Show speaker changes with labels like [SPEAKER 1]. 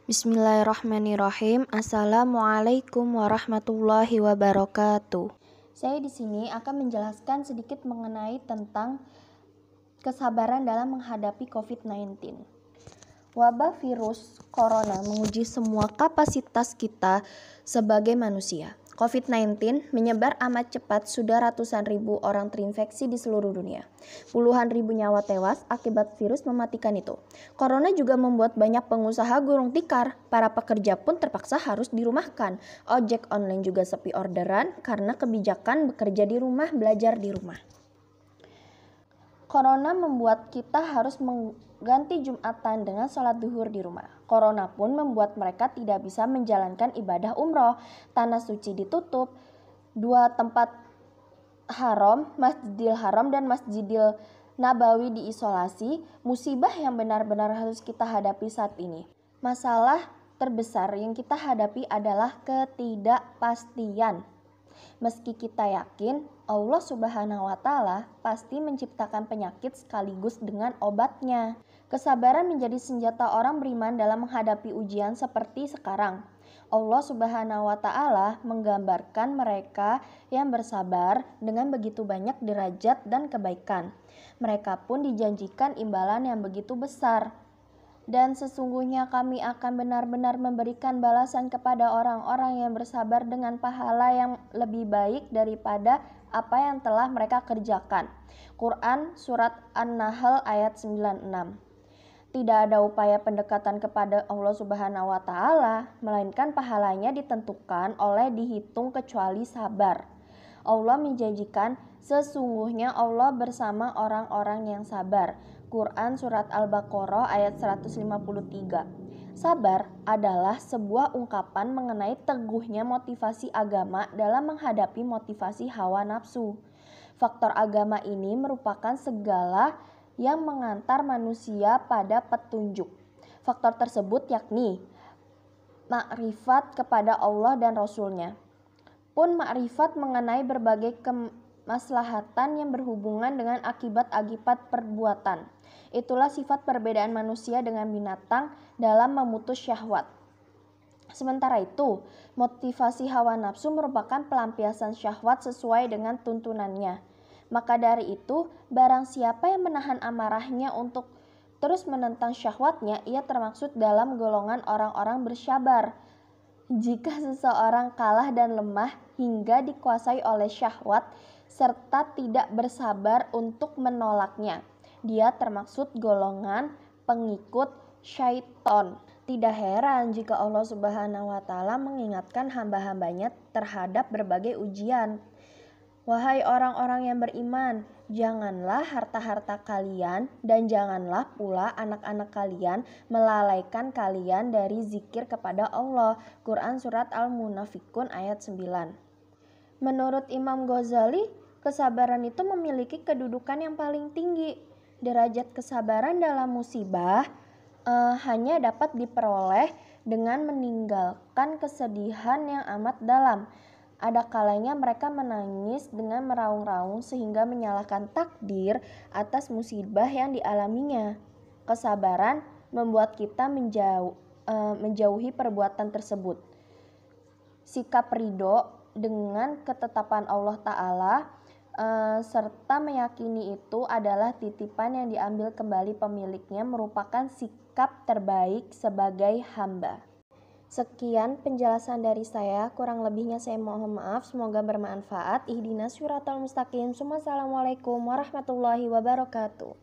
[SPEAKER 1] Bismillahirrahmanirrahim. Assalamualaikum warahmatullahi wabarakatuh. Saya di sini akan menjelaskan sedikit mengenai tentang kesabaran dalam menghadapi COVID-19. Wabah virus corona menguji semua kapasitas kita sebagai manusia. COVID-19 menyebar amat cepat, sudah ratusan ribu orang terinfeksi di seluruh dunia. Puluhan ribu nyawa tewas akibat virus mematikan itu. Corona juga membuat banyak pengusaha gulung tikar. Para pekerja pun terpaksa harus dirumahkan. Ojek online juga sepi orderan karena kebijakan bekerja di rumah, belajar di rumah. Corona membuat kita harus mengganti Jumatan dengan sholat duhur di rumah. Corona pun membuat mereka tidak bisa menjalankan ibadah umroh. Tanah suci ditutup. 2 tempat haram, Masjidil Haram dan Masjidil Nabawi diisolasi. Musibah yang benar-benar harus kita hadapi saat ini. Masalah terbesar yang kita hadapi adalah ketidakpastian. Meski kita yakin Allah Subhanahu wa Ta'ala pasti menciptakan penyakit sekaligus dengan obatnya. Kesabaran menjadi senjata orang beriman dalam menghadapi ujian seperti sekarang. Allah Subhanahu wa Ta'ala menggambarkan mereka yang bersabar dengan begitu banyak derajat dan kebaikan. Mereka pun dijanjikan imbalan yang begitu besar. Dan sesungguhnya kami akan benar-benar memberikan balasan kepada orang-orang yang bersabar dengan pahala yang lebih baik daripada apa yang telah mereka kerjakan. Quran Surat An-Nahl ayat 96. Tidak ada upaya pendekatan kepada Allah Subhanahu wa Ta'ala, melainkan pahalanya ditentukan oleh dihitung kecuali sabar. Allah menjanjikan sesungguhnya Allah bersama orang-orang yang sabar. Quran Surat Al-Baqarah ayat 153. Sabar adalah sebuah ungkapan mengenai teguhnya motivasi agama dalam menghadapi motivasi hawa nafsu. Faktor agama ini merupakan segala yang mengantar manusia pada petunjuk. Faktor tersebut yakni makrifat kepada Allah dan Rasul-Nya. Pun makrifat mengenai berbagai kemaslahatan yang berhubungan dengan akibat-akibat perbuatan. Itulah sifat perbedaan manusia dengan binatang dalam memutus syahwat. Sementara itu, motivasi hawa nafsu merupakan pelampiasan syahwat sesuai dengan tuntunannya. Maka dari itu, barang siapa yang menahan amarahnya untuk terus menentang syahwatnya, ia termaksud dalam golongan orang-orang bersabar. Jika seseorang kalah dan lemah hingga dikuasai oleh syahwat serta tidak bersabar untuk menolaknya, dia termaksud golongan pengikut syaiton. Tidak heran jika Allah Subhanahu wa Ta'ala mengingatkan hamba-hambanya terhadap berbagai ujian. Wahai orang-orang yang beriman, janganlah harta-harta kalian dan janganlah pula anak-anak kalian melalaikan kalian dari zikir kepada Allah. Quran Surat Al-Munafikun ayat 9. Menurut Imam Ghazali, kesabaran itu memiliki kedudukan yang paling tinggi. Derajat kesabaran dalam musibah hanya dapat diperoleh dengan meninggalkan kesedihan yang amat dalam. Ada kalanya mereka menangis dengan meraung-raung sehingga menyalahkan takdir atas musibah yang dialaminya. Kesabaran membuat kita menjauhi perbuatan tersebut. Sikap ridho dengan ketetapan Allah Ta'ala serta meyakini itu adalah titipan yang diambil kembali pemiliknya merupakan sikap terbaik sebagai hamba. Sekian penjelasan dari saya, kurang lebihnya saya mohon maaf, semoga bermanfaat. Ihdinas siratal mustaqim. Assalamualaikum warahmatullahi wabarakatuh.